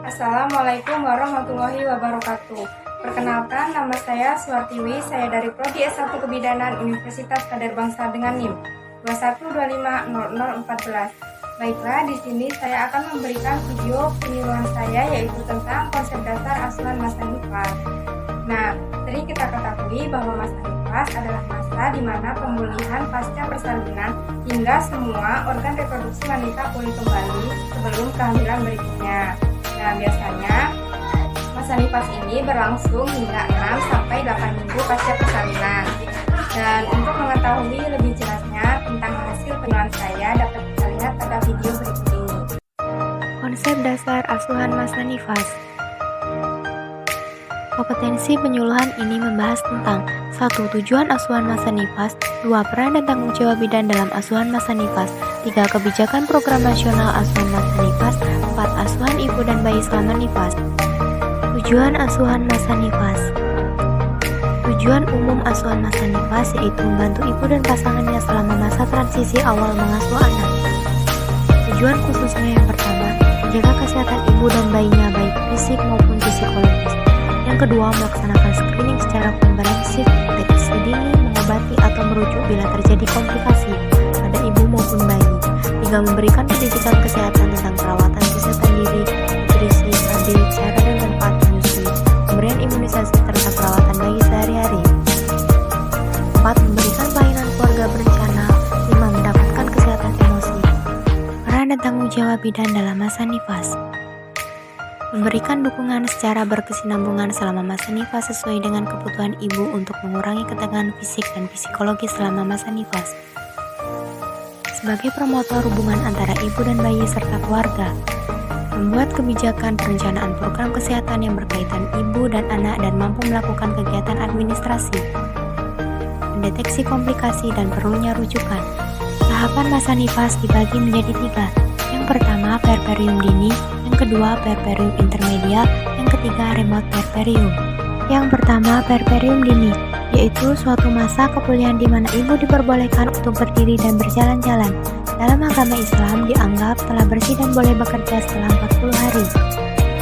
Assalamualaikum warahmatullahi wabarakatuh. Perkenalkan, nama saya Suwartiwi, saya dari Prodi S1 Kebidanan Universitas Kadar Bangsa dengan NIM 21250014. Baiklah, di sini saya akan memberikan video penyuluhan saya yaitu tentang konsep dasar asuhan masa nifas. Nah, sering kita ketahui bahwa masa nifas adalah masa di mana pemulihan pasca persalinan hingga semua organ reproduksi wanita pulih kembali sebelum kehamilan berikutnya. Nah, biasanya masa nifas ini berlangsung hingga 6-8 minggu pasca persalinan. Dan untuk mengetahui lebih jelasnya tentang hasil penyuluhan saya dapat kita lihat pada video berikut ini. Konsep dasar asuhan masa nifas. Kompetensi penyuluhan ini membahas tentang 1. Tujuan asuhan masa nifas, 2. Peran dan tanggung jawab bidan dalam asuhan masa nifas, 3. Kebijakan program nasional asuhan masa nifas, 4. Asuhan ibu dan bayi selama nifas. Tujuan asuhan masa nifas. Tujuan umum asuhan masa nifas yaitu membantu ibu dan pasangannya selama masa transisi awal mengasuh anak. Tujuan khususnya yang pertama, menjaga kesehatan ibu dan bayinya baik fisik maupun psikologis. Yang kedua, melaksanakan screening secara komprehensif, deteksi dini, mengobati atau merujuk bila terjadi komplikasi pada ibu maupun bayi. Tiga, memberikan pendidikan kesehatan tentang perawatan kesehatan diri, nutrisi, AD, cara dan manfaat menyusui, pemberian imunisasi serta perawatan bayi sehari-hari. 4. Memberikan pelayanan keluarga berencana. 5. Mendapatkan kesehatan emosi. Peran dan tanggung jawab bidan dalam masa nifas. Memberikan dukungan secara berkesinambungan selama masa nifas sesuai dengan kebutuhan ibu untuk mengurangi ketegangan fisik dan psikologis selama masa nifas. Sebagai promotor hubungan antara ibu dan bayi serta keluarga, membuat kebijakan perencanaan program kesehatan yang berkaitan ibu dan anak dan mampu melakukan kegiatan administrasi. Mendeteksi komplikasi dan perlunya rujukan. Tahapan masa nifas dibagi menjadi 3. Yang pertama, puerperium dini, yang kedua, puerperium intermedial, yang ketiga, remote puerperium. Yang pertama, puerperium dini, yaitu suatu masa kepulihan di mana ibu diperbolehkan untuk berdiri dan berjalan-jalan. Dalam agama Islam dianggap telah bersih dan boleh bekerja setelah 40 hari.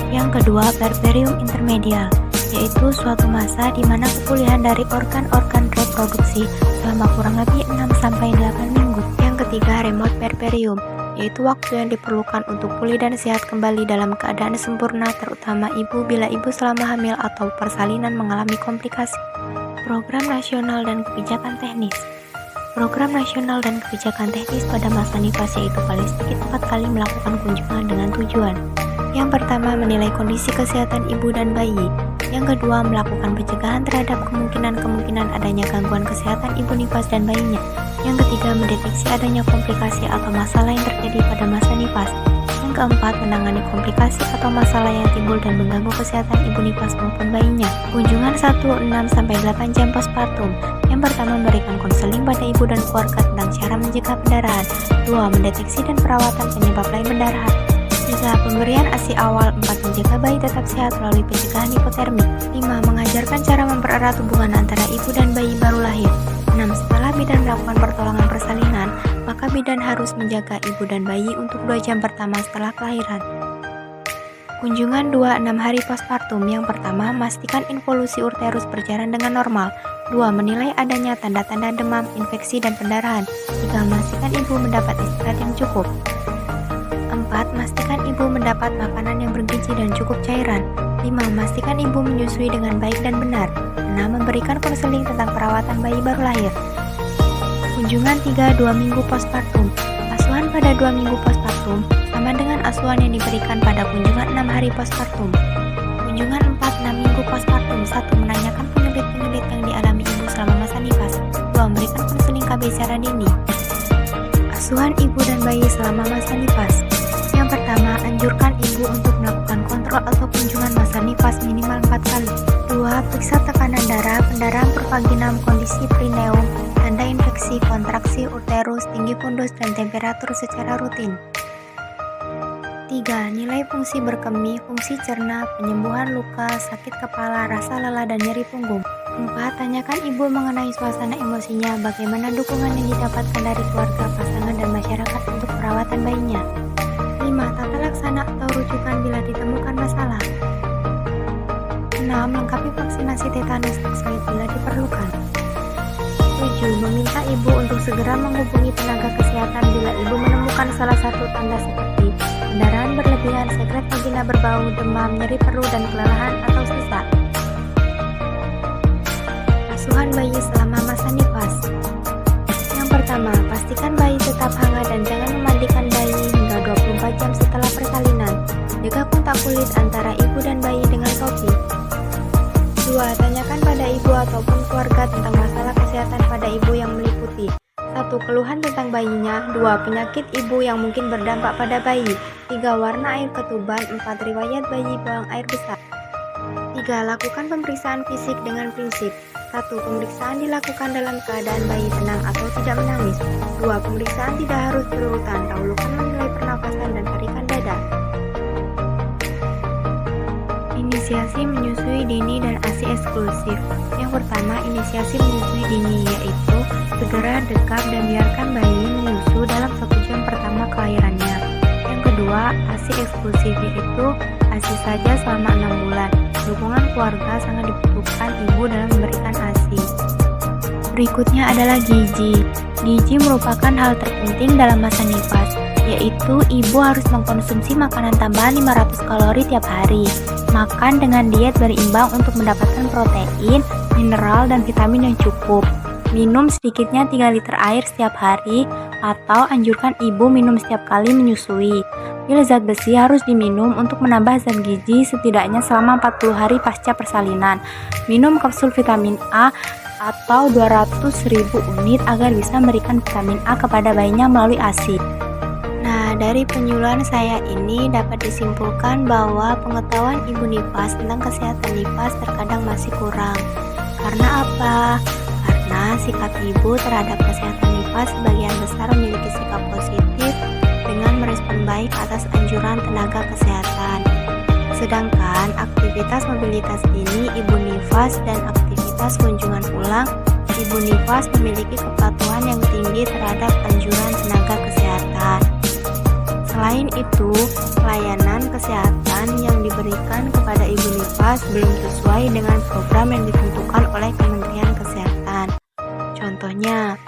Yang kedua, puerperium intermedial, yaitu suatu masa di mana kepulihan dari organ-organ reproduksi selama kurang lebih 6-8 minggu. Yang ketiga, remote puerperium, yaitu waktu yang diperlukan untuk pulih dan sehat kembali dalam keadaan sempurna, terutama ibu bila ibu selama hamil atau persalinan mengalami komplikasi. Program nasional dan kebijakan teknis. Program nasional dan kebijakan teknis pada masa nifas yaitu paling sedikit 4 kali melakukan kunjungan dengan tujuan. Yang pertama, menilai kondisi kesehatan ibu dan bayi. Yang kedua, melakukan pencegahan terhadap kemungkinan-kemungkinan adanya gangguan kesehatan ibu nifas dan bayinya. Yang ketiga, mendeteksi adanya komplikasi atau masalah yang terjadi pada masa nifas. Yang keempat, menangani komplikasi atau masalah yang timbul dan mengganggu kesehatan ibu nifas maupun bayinya. Kunjungan 1-6-8 jam postpartum. Yang pertama, memberikan konseling pada ibu dan keluarga tentang cara mencegah pendarahan. 2. Mendeteksi dan perawatan penyebab lain pendarahan. 3. Pemberian ASI awal. 4. Menjaga bayi tetap sehat melalui pencegahan hipotermi. 5. Mengajarkan cara mempererat hubungan antara ibu dan bayi baru lahir. 6. Setelah bidan melakukan pertolongan persalinan, maka bidan harus menjaga ibu dan bayi untuk 2 jam pertama setelah kelahiran. Kunjungan 2-6 hari postpartum. Yang pertama, memastikan involusi uterus berjalan dengan normal. 2. Menilai adanya tanda-tanda demam, infeksi, dan pendarahan. 3. Memastikan ibu mendapat istirahat yang cukup. 4. Memastikan ibu mendapat makanan yang bergizi dan cukup cairan. 5. Memastikan ibu menyusui dengan baik dan benar. 6. Memberikan konseling tentang perawatan bayi baru lahir. Kunjungan 3-2 minggu postpartum. Asuhan pada 2 minggu postpartum sama dengan asuhan yang diberikan pada kunjungan 6 hari postpartum. Kunjungan 4-6 minggu postpartum. 1. Menanyakan penyakit-penyakit yang dialami ibu selama masa nifas. 2. Memberikan konseling KB secara dini. Asuhan ibu dan bayi selama masa nifas. Yang pertama, anjurkan ibu untuk melakukan kontrol atau kunjungan masa nifas minimal 4 kali. 2. Periksa tekanan darah, pendarahan pervaginam, kondisi perineum, tanda infeksi, kontraksi uterus, tinggi fundus, dan temperatur secara rutin. 3. Nilai fungsi berkemih, fungsi cerna, penyembuhan luka, sakit kepala, rasa lelah, dan nyeri punggung. 4. Tanyakan ibu mengenai suasana emosinya, bagaimana dukungan yang didapatkan dari keluarga, pasangan, dan masyarakat untuk perawatan bayinya. 5. Tata laksana atau rujukan bila ditemukan masalah. 6. Lengkapi vaksinasi tetanus toxoid bila diperlukan. 7. Meminta ibu untuk segera menghubungi tenaga kesehatan bila ibu menemukan salah satu tanda seperti pendarahan berlebihan, sekret vagina berbau, demam, nyeri perut, dan kelelahan atau sesak. Asuhan bayi selama masa nifas. Yang pertama, pastikan bayi tetap hangat dan jangan memandikan bayi hingga 24 jam setelah persalinan. Jaga kontak kulit antara ibu dan bayi dengan topi. 2. Tanyakan pada ibu ataupun keluarga tentang masalah kesehatan pada ibu yang meliputi 1. Keluhan tentang bayinya. 2. Penyakit ibu yang mungkin berdampak pada bayi. 3. Warna air ketuban. 4. Riwayat bayi buang air besar. 3. Lakukan pemeriksaan fisik dengan prinsip 1. Pemeriksaan dilakukan dalam keadaan bayi tenang atau tidak menangis. 2. Pemeriksaan tidak harus berurutan. Dahulukan menilai pernapasan dan tarikan dada. Inisiasi menyusui dini dan ASI eksklusif. Yang pertama, inisiasi menyusui dini, yaitu segera dekap dan biarkan bayi menyusu dalam 1 jam pertama kelahirannya. Yang kedua, ASI eksklusif, yaitu ASI saja selama 6 bulan. Dukungan keluarga sangat dibutuhkan ibu dalam memberikan ASI. Berikutnya adalah gizi. Gizi merupakan hal terpenting dalam masa nifas, yaitu ibu harus mengkonsumsi makanan tambahan 500 kalori tiap hari. Makan dengan diet berimbang untuk mendapatkan protein, mineral, dan vitamin yang cukup. Minum sedikitnya 3 liter air setiap hari, atau anjurkan ibu minum setiap kali menyusui. Pil zat besi harus diminum untuk menambah zat gizi setidaknya selama 40 hari pasca persalinan. Minum kapsul vitamin A atau 200.000 unit agar bisa memberikan vitamin A kepada bayinya melalui ASI. Nah, dari penyuluhan saya ini dapat disimpulkan bahwa pengetahuan ibu nifas tentang kesehatan nifas terkadang masih kurang. Karena apa? Karena sikap ibu terhadap kesehatan nifas sebagian besar memiliki sikap positif dengan merespon baik atas anjuran tenaga kesehatan. Sedangkan aktivitas mobilitas dini ibu nifas dan aktivitas kunjungan pulang ibu nifas memiliki kepatuhan yang tinggi terhadap anjuran tenaga kesehatan. Selain itu, pelayanan kesehatan yang diberikan kepada ibu nifas belum sesuai dengan program yang ditentukan oleh Kementerian Kesehatan. Contohnya,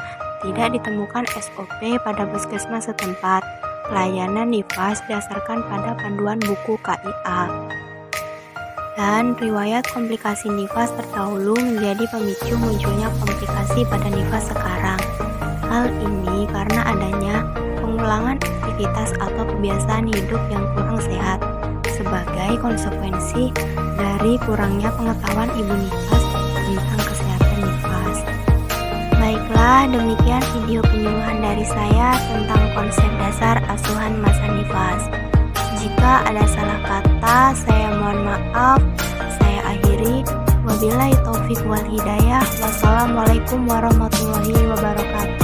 tidak ditemukan SOP pada puskesmas setempat. Pelayanan nifas didasarkan pada panduan buku KIA. Dan riwayat komplikasi nifas terdahulu menjadi pemicu munculnya komplikasi pada nifas sekarang. Hal ini karena adanya pengulangan aktivitas atau kebiasaan hidup yang kurang sehat sebagai konsekuensi dari kurangnya pengetahuan ibu nifas tentang kesehatan nifas. Baiklah, demikian video penyuluhan dari saya tentang konsep dasar asuhan masa nifas. Jika ada salah kata, saya mohon maaf. Saya akhiri. Wabillahi taufik wal hidayah. Wassalamualaikum warahmatullahi wabarakatuh.